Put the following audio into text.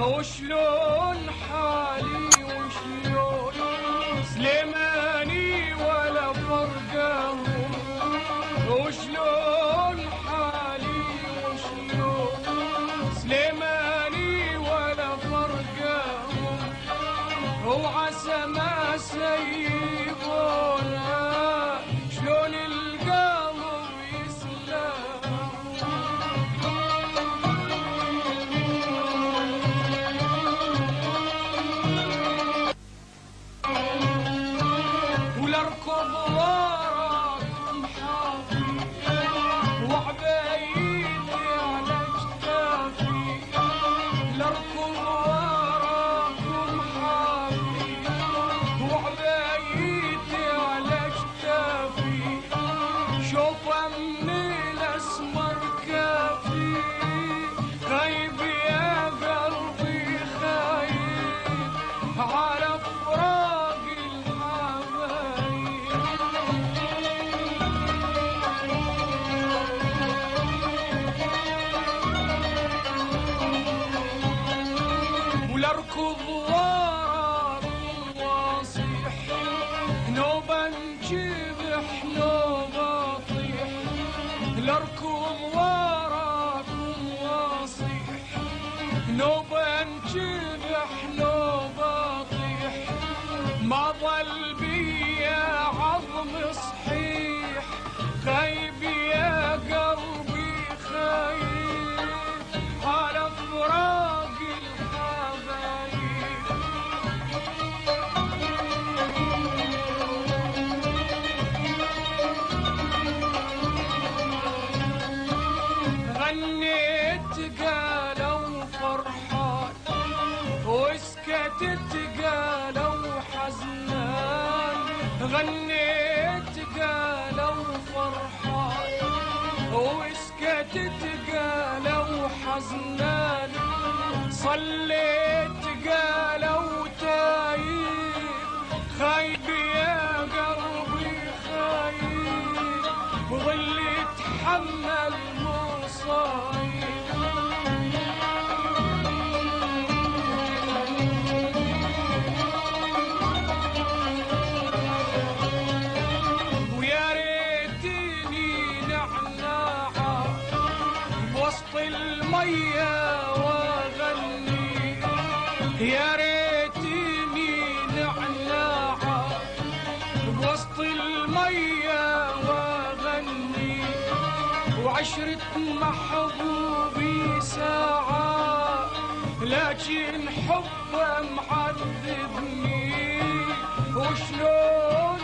وشلون حالي وشلون سليماني ولا فرقهم، وشلون حالي وشلون سليماني ولا فرقهم، وعسى ما سيبونا شلون القلب يسلم. ولاركض وراكم حافي وعبايدي على كتافي، لاركض وراكم حافي وعبايدي على كتافي، شوفه من الاسمر كافي، خايب يا قلبي خايب على فراق الحبايب. ولاركض وراكم واصيح نوبة نجبح نوبة طيح، لاركض وراكم واصيح نوبة نجبح نوبة طيح، ما ظل بيا عظم صحيح، خايب يا قلبي خايب على فراق الحبايب. غنيت قالوا فرحان وسكتت قالوا حزنان، غنيت قالوا فرحان وسكتت قالوا حزنان، صليت قالوا تايب خايب يا قلبي خايب، وظل يتحمل مصايب. ويا ريتني نعناعة بوسط المية واغني، يا ريتني نعناعة بوسط المية واغني، وعشرة محبوبي ساعة لكن حبه معذبني، وشلون